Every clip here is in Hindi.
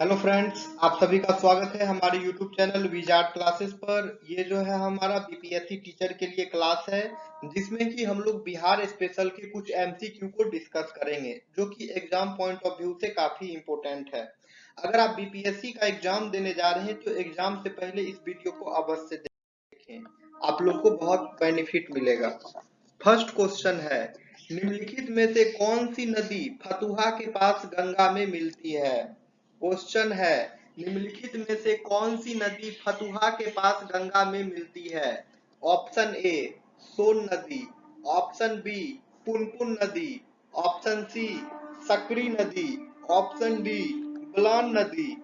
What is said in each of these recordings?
हेलो फ्रेंड्स, आप सभी का स्वागत है हमारे यूट्यूब चैनल विजार्ड क्लासेस पर। ये जो है हमारा बीपीएससी टीचर के लिए क्लास है, जिसमें कि हम लोग बिहार स्पेशल के कुछ एमसीक्यू को डिस्कस करेंगे, जो कि एग्जाम पॉइंट ऑफ व्यू से काफी इम्पोर्टेंट है। अगर आप बीपीएससी का एग्जाम देने जा रहे हैं तो एग्जाम से पहले इस वीडियो को अवश्य देखें, आप लोग को बहुत बेनिफिट मिलेगा। फर्स्ट क्वेश्चन है, निम्नलिखित में से कौन सी नदी फतुहा के पास गंगा में मिलती है? क्वेश्चन है, निम्नलिखित में से कौन सी नदी फतुहा के पास गंगा में मिलती है? ऑप्शन ए सोन नदी, ऑप्शन बी पुनपुन नदी, ऑप्शन सी सकरी नदी, ऑप्शन डी बलान नदी।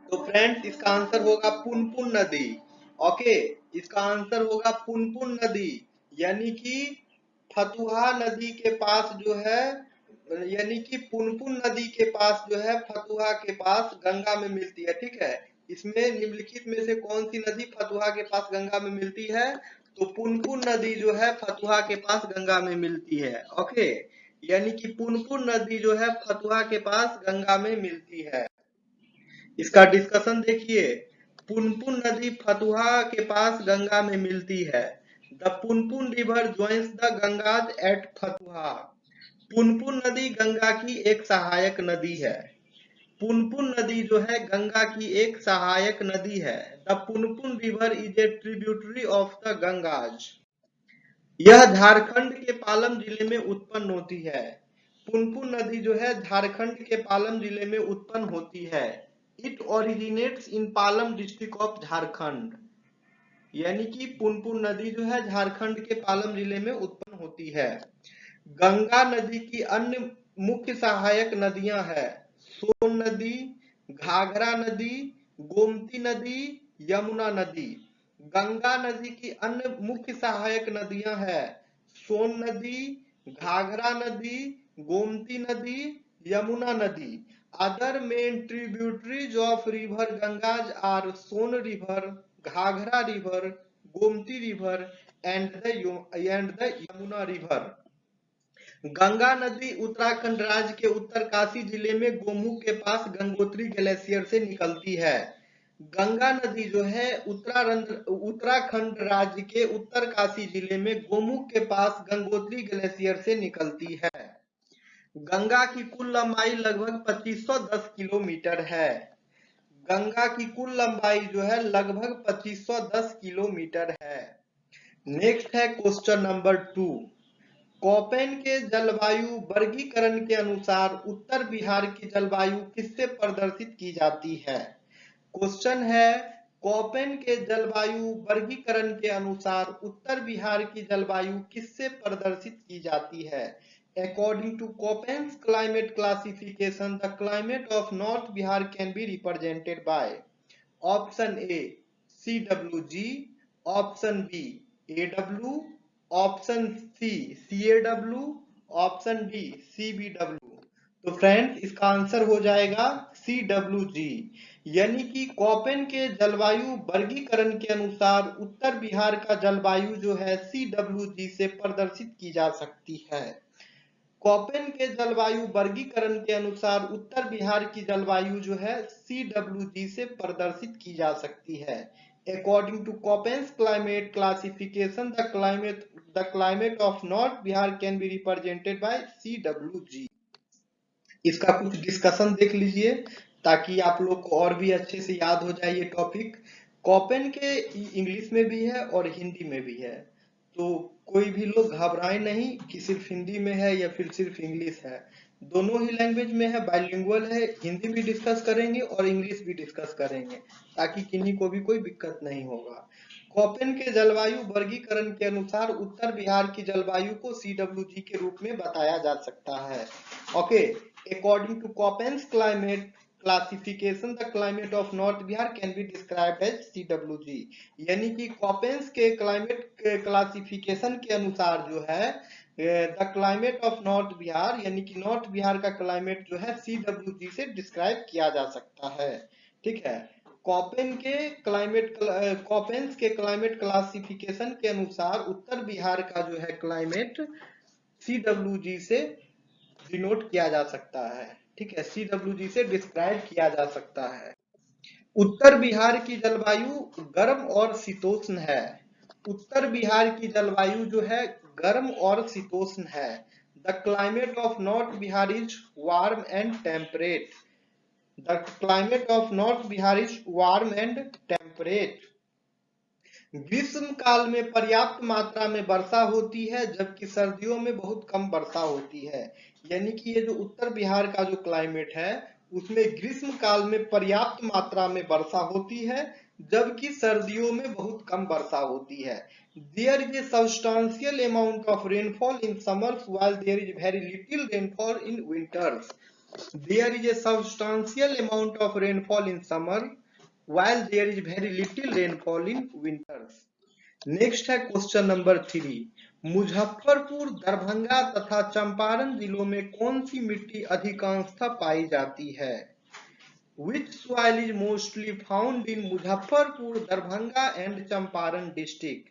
तो फ्रेंड्स, इसका आंसर होगा पुनपुन नदी। ओके, इसका आंसर होगा पुनपुन नदी, यानी कि फतुहा नदी के पास जो है, यानी कि पुनपुन नदी के पास जो है फतुहा के पास गंगा में मिलती है। ठीक है, इसमें निम्नलिखित में से कौन सी नदी फतुहा के पास गंगा में मिलती है? तो पुनपुन नदी जो है फतुहा के पास गंगा में मिलती है। ओके, यानी कि पुनपुन नदी जो है फतुहा के पास गंगा में मिलती है। इसका डिस्कशन देखिए, पुनपुन नदी फतुहा के पास गंगा में मिलती है। The Punpun river joins the Ganges at Fatuha. Punpun नदी गंगा की एक सहायक नदी है। पुनपुन नदी जो है गंगा की एक सहायक नदी है। The Punpun river is a tributary of the Ganges. यह झारखंड के पालम जिले में उत्पन्न होती है। पुनपुन नदी जो है झारखंड के पालम जिले में उत्पन्न होती है। It originates in Palam district of Jharkhand, यानी कि पुनपुन नदी जो है झारखंड के पालम जिले में उत्पन्न होती है। गंगा नदी की अन्य मुख्य सहायक नदियां हैं सोन नदी, घाघरा नदी, गोमती नदी, यमुना नदी। गंगा नदी की अन्य मुख्य सहायक नदियां हैं सोन नदी, घाघरा नदी, गोमती नदी, यमुना नदी। Other main tributaries of river Ganges are Son river, Ghaghara river, Gomti river and the Yamuna river. Ganga नदी उत्तराखंड राज्य के उत्तरकाशी जिले में गोमुख के पास गंगोत्री ग्लेशियर से निकलती है। गंगा नदी जो है उत्तराखंड राज्य के उत्तरकाशी जिले में गोमुख के पास गंगोत्री ग्लेशियर से निकलती है। गंगा की कुल लंबाई लगभग 2510 किलोमीटर है। गंगा की कुल लंबाई जो है लगभग 2510 किलोमीटर है। नेक्स्ट है क्वेश्चन नंबर 2। कोपेन के जलवायु वर्गीकरण के अनुसार उत्तर बिहार की जलवायु किससे प्रदर्शित की जाती है? क्वेश्चन है, कोपेन के जलवायु वर्गीकरण के अनुसार उत्तर बिहार की जलवायु किससे प्रदर्शित की जाती है? According to Köppen's climate classification, the climate of North Bihar can be represented by option A CWG, option B AW, option C CAW, option D CBW। तो फ्रेंड्स, इसका आंसर हो जाएगा CWG, यानी कि कोपेन के जलवायु वर्गीकरण के अनुसार उत्तर बिहार का जलवायु जो है CWG से प्रदर्शित की जा सकती है। कोपेन के जलवायु वर्गीकरण के अनुसार उत्तर बिहार की जलवायु जो है CWG से प्रदर्शित की जा सकती है। According to Köppen's climate classification, the climate of North Bihar can be represented by CWG। इसका कुछ डिस्कशन देख लीजिए ताकि आप लोग को और भी अच्छे से याद हो जाए ये टॉपिक। कोपेन के इंग्लिश में भी है और हिंदी में भी है, तो कोई भी लोग घबराए नहीं कि सिर्फ हिंदी में है या फिर सिर्फ इंग्लिश है। दोनों ही लैंग्वेज में है, बाइलिंगुअल है। हिंदी भी डिस्कस करेंगे और इंग्लिश भी डिस्कस करेंगे, ताकि किन्हीं को भी कोई दिक्कत नहीं होगा। कोपेन के जलवायु वर्गीकरण के अनुसार उत्तर बिहार की जलवायु को CWG के रूप में बताया जा सकता है। Okay, according to Köppen's climate classification, the climate of North Bihar can be described as CWG, यानी कि कोपेन्स के क्लाइमेट क्लासिफिकेशन के अनुसार जो है the climate of north Bihar, यानी कि नॉर्थ बिहार का क्लाइमेट जो है CWG से डिस्क्राइब किया जा सकता है। ठीक है, कोपेन्स के क्लाइमेट क्लासिफिकेशन के अनुसार उत्तर बिहार का जो है क्लाइमेट CWG से डिनोट किया जा सकता है। ठीक है, CWG से डिस्क्राइब किया जा सकता है। उत्तर बिहार की जलवायु गर्म और शीतोष्ण है। उत्तर बिहार की जलवायु जो है गर्म और शीतोष्ण है। The climate of north Bihar is warm and temperate. The climate of north Bihar is warm and temperate. ग्रीष्म काल में पर्याप्त मात्रा में वर्षा होती है, जबकि सर्दियों में बहुत कम वर्षा होती है। यानी कि ये जो उत्तर बिहार का जो क्लाइमेट है उसमें ग्रीष्म काल में पर्याप्त मात्रा में वर्षा होती है, जबकि सर्दियों में बहुत कम वर्षा होती है। There is a substantial amount of rainfall in summers while there is very little rainfall in winters. There is a substantial amount of rainfall in summer, while there is very little rainfall in winters. Next है क्वेश्चन नंबर 3। मुजफ्फरपुर, दरभंगा तथा चंपारण जिलों में कौन सी मिट्टी अधिकांशतः पाई जाती है? Which soil is mostly found in Muzaffarpur, Darbhanga and Champaran district?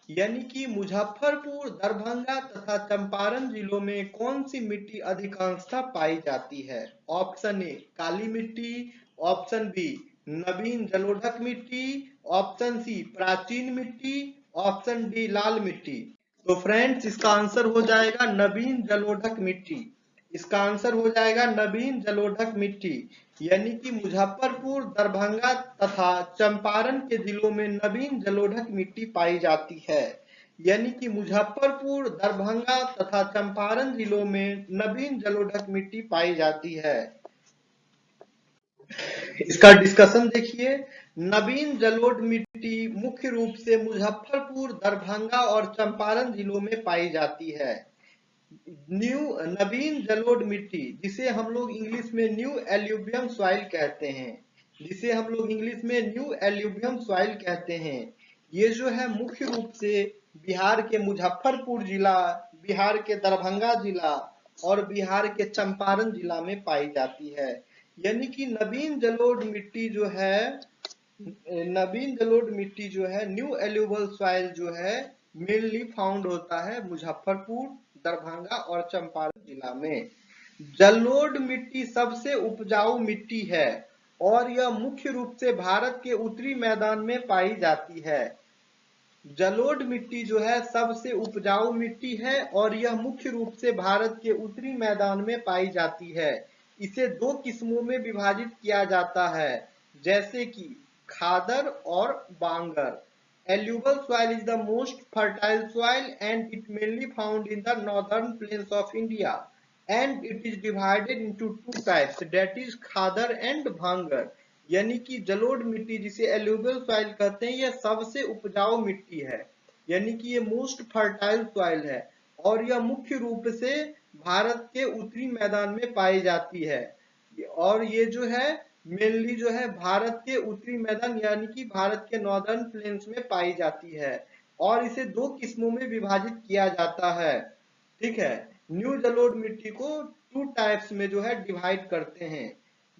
यानी कि मुजफ्फरपुर, दरभंगा तथा चंपारण जिलों में कौन सी मिट्टी अधिकांशतः पाई जाती है? ऑप्शन ए काली मिट्टी, ऑप्शन बी नवीन जलोढ़क मिट्टी, ऑप्शन सी प्राचीन मिट्टी, ऑप्शन डी लाल मिट्टी। तो फ्रेंड्स इसका आंसर हो जाएगा नवीन जलोढ़क मिट्टी। इसका आंसर हो जाएगा नवीन जलोढ़क मिट्टी। यानी कि मुजफ्फरपुर, दरभंगा तथा चंपारण के जिलों में नवीन जलोढ़क मिट्टी पाई जाती है। यानी कि मुजफ्फरपुर, दरभंगा तथा चंपारण जिलों में नवीन जलोढ़क मिट्टी पाई जाती है। इसका डिस्कशन देखिए। नवीन जलोढ़ मिट्टी मुख्य रूप से मुजफ्फरपुर, दरभंगा और चंपारण जिलों में पाई जाती है। नवीन जलोढ़ मिट्टी जिसे हम लोग इंग्लिश में न्यू एल्यूवियल सॉइल कहते हैं, जिसे हम लोग इंग्लिश में न्यू एल्यूवियल सॉइल कहते हैं, ये जो है मुख्य रूप से बिहार के मुजफ्फरपुर जिला, बिहार के दरभंगा जिला और बिहार के चंपारण जिला में पाई जाती है। यानी कि नवीन जलोढ़ मिट्टी जो है, नवीन जलोढ़ मिट्टी जो है न्यू एल्यूवियल सॉइल जो है मेनली फाउंड होता है मुजफ्फरपुर, दरभंगा और चंपारण जिला में। जलोढ़ मिट्टी सबसे उपजाऊ मिट्टी है और यह मुख्य रूप से भारत के उत्तरी मैदान में पाई जाती है। जलोढ़ मिट्टी जो है सबसे उपजाऊ मिट्टी है और यह मुख्य रूप से भारत के उत्तरी मैदान में पाई जाती है। इसे दो किस्मों में विभाजित किया जाता है, जैसे कि खादर और बांगर। Alluvial soil is the most fertile soil and it mainly found in the northern plains of India, and it is divided into two types, that is Khadar and भांगर। यानी कि जलोढ़ मिट्टी जिसे एल्यूवियल सॉइल कहते हैं यह सबसे उपजाऊ मिट्टी है, यानी कि ये मोस्ट फर्टाइल सॉइल है और यह मुख्य रूप से भारत के उत्तरी मैदान में पाई जाती है। और ये जो है मेनली जो है भारत के उत्तरी मैदान यानी कि भारत के नॉर्दर्न प्लेन्स में पाई जाती है और इसे दो किस्मों में विभाजित किया जाता है। ठीक है, न्यू जलोढ़ मिट्टी को टू टाइप्स में जो है डिवाइड करते हैं,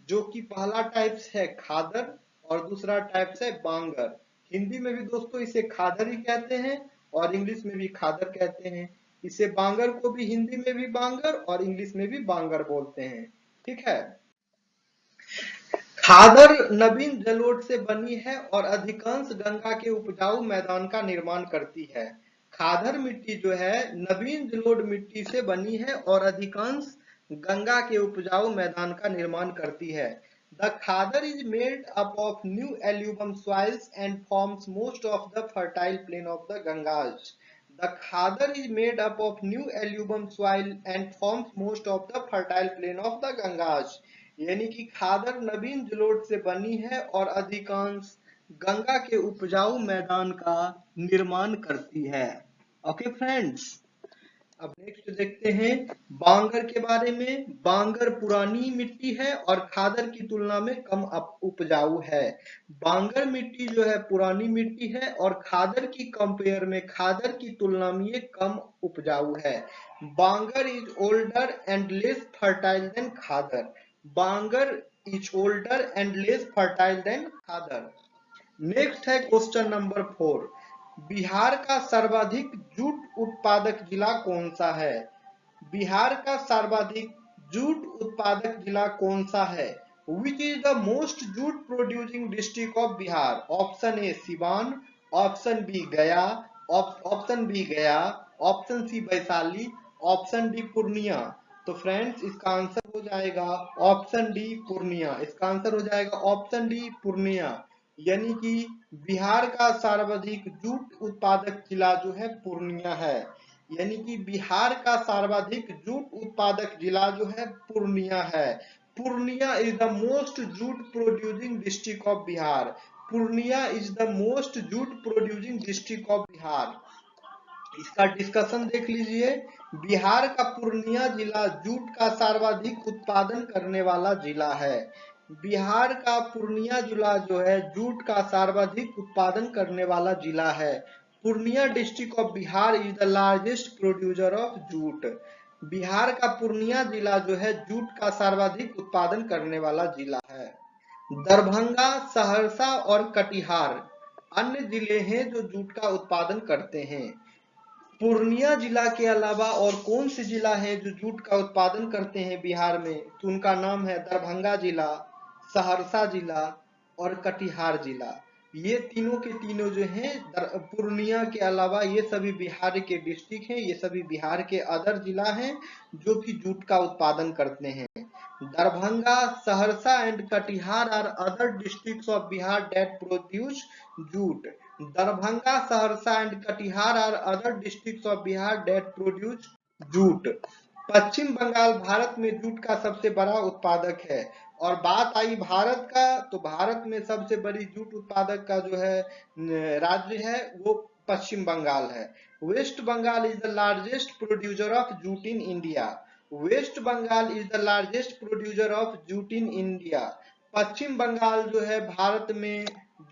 जो कि पहला टाइप्स है खादर और दूसरा टाइप्स है बांगर। हिंदी में भी दोस्तों इसे खादर ही कहते हैं और इंग्लिश में भी खादर कहते हैं। इसे बांगर को भी हिंदी में भी बांगर और इंग्लिश में भी बांगर बोलते हैं। ठीक है, खादर नवीन जलोढ़ से बनी है और अधिकांश गंगा के उपजाऊ मैदान का निर्माण करती है। खादर मिट्टी जो है नवीन जलोढ़ मिट्टी से बनी है और अधिकांश गंगा के उपजाऊ मैदान का निर्माण करती है। The Khadar is made up of new alluvium soils and forms most of the fertile plain of the Ganges. The Khadar is made up of new alluvium soil and forms most of the fertile plain of the Ganges. यानी कि खादर नवीन जलोढ़ से बनी है और अधिकांश गंगा के उपजाऊ मैदान का निर्माण करती है। ओके फ्रेंड्स, अब नेक्स्ट देखते हैं बांगर के बारे में। बांगर पुरानी मिट्टी है और खादर की तुलना में कम उपजाऊ है। बांगर मिट्टी जो है पुरानी मिट्टी है और खादर की कंपेयर में खादर की तुलना में ये कम उपजाऊ है। Bangar is older and less fertile than khadar. Bangar is older and less fertile than khadar. Next है क्वेश्चन नंबर 4। बिहार का सर्वाधिक जूट उत्पादक जिला कौन सा है? बिहार का सर्वाधिक जूट उत्पादक जिला कौन सा है? Which is the most jute producing district of Bihar? Option A Siwan, option B Gaya, option C Vaishali, option D Purnia. तो फ्रेंड्स इसका आंसर हो जाएगा ऑप्शन डी पूर्णिया। इसका आंसर हो जाएगा ऑप्शन डी पूर्णिया, यानी कि बिहार का सर्वाधिक जूट उत्पादक जिला जो है पूर्णिया है। यानी कि बिहार का सर्वाधिक जूट उत्पादक जिला जो है पूर्णिया है। Purnia is the most jute producing district of Bihar. Purnia is the most jute producing district of Bihar. इसका डिस्कशन देख लीजिए। बिहार का पूर्णिया जिला जूट का सर्वाधिक उत्पादन करने वाला जिला है। बिहार का पूर्णिया जिला जो है जूट का सर्वाधिक उत्पादन करने वाला जिला है। Purnia district of Bihar is the largest producer of jute. Bihar का पूर्णिया जिला जो है जूट का सर्वाधिक उत्पादन करने वाला जिला है। दरभंगा, सहरसा और कटिहार अन्य जिले हैं जो जूट का उत्पादन करते हैं। पूर्णिया जिला के अलावा और कौन से जिला है जो जूट का उत्पादन करते हैं बिहार में? तो उनका नाम है दरभंगा जिला, सहरसा जिला और कटिहार जिला। ये तीनों के तीनों जो हैं पूर्णिया के अलावा ये सभी बिहार के डिस्ट्रिक्ट हैं, ये सभी बिहार के अदर जिला हैं जो कि जूट का उत्पादन करते हैं। Darbhanga, Saharsa and Katihar are other districts of Bihar that produce jute. Darbhanga, Saharsa and Katihar are other districts of Bihar that produce jute. पश्चिम बंगाल भारत में जूट का सबसे बड़ा उत्पादक है। और बात आई भारत का, तो भारत में सबसे बड़ी जूट उत्पादक का जो है राज्य है वो पश्चिम बंगाल है। West Bengal is the largest producer of jute in India. West Bengal is the largest producer of jute in India. Paschim Bangal जो है भारत में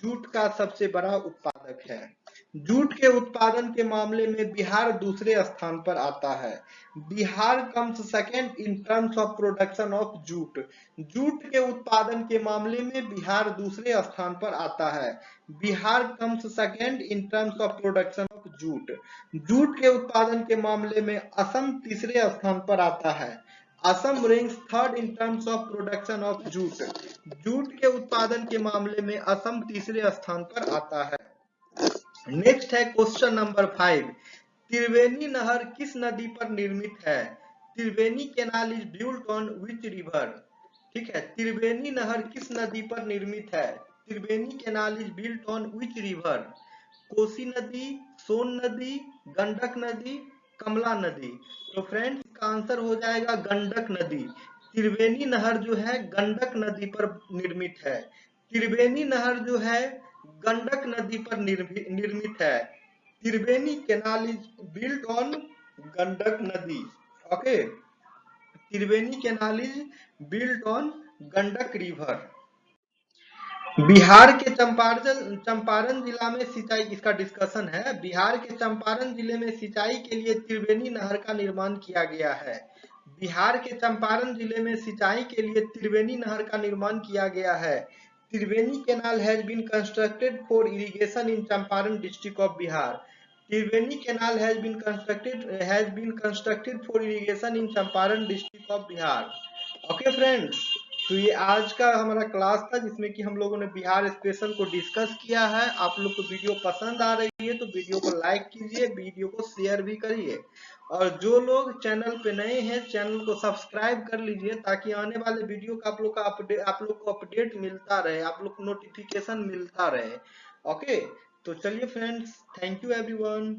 जूट का सबसे बड़ा उत्पादक है। जूट के उत्पादन के मामले में बिहार दूसरे स्थान पर आता है। Bihar comes second in terms of production of jute. Jute के उत्पादन के मामले में बिहार दूसरे स्थान पर आता है। Bihar comes second in terms of production of jute. Jute के उत्पादन के मामले में असम तीसरे स्थान पर आता है। Assam ranks third in terms of production of jute. Jute के उत्पादन के मामले में असम तीसरे स्थान पर आता है। नेक्स्ट है क्वेश्चन नंबर 5। त्रिवेणी नहर किस नदी पर निर्मित है? Triveni canal is built on which river? ठीक है, त्रिवेणी नहर किस नदी पर निर्मित है? Triveni canal is built on which river? Kosi नदी, सोन नदी, गंडक नदी, कमला नदी। तो फ्रेंड्स इसका आंसर हो जाएगा गंडक नदी। त्रिवेणी नहर जो है गंडक नदी पर निर्मित है। त्रिवेणी नहर जो है गंडक नदी पर निर्मित है। Triveni canal is built on Gandak नदी। Okay, Triveni canal is built on Gandak river. Bihar के चंपारण जिला में सिंचाई, इसका डिस्कशन है। बिहार के चंपारण जिले में सिंचाई के लिए त्रिवेणी नहर का निर्माण किया गया है। बिहार के चंपारण जिले में सिंचाई के लिए त्रिवेणी नहर का निर्माण किया गया है। Triveni canal has been constructed for irrigation in Champaran district of Bihar. Triveni canal has been constructed for irrigation in Champaran district of Bihar. Okay friends, तो ये आज का हमारा क्लास था जिसमें कि हम लोगों ने बिहार स्पेशल को डिस्कस किया है। आप लोग को वीडियो पसंद आ रही है तो वीडियो को लाइक कीजिए, वीडियो को शेयर भी करिए, और जो लोग चैनल पे नए हैं चैनल को सब्सक्राइब कर लीजिए ताकि आने वाले वीडियो का आप लोग को अपडेट मिलता रहे, आप लोग को नोटिफिकेशन मिलता रहे। ओके, तो चलिए फ्रेंड्स, थैंक यू एवरीवन।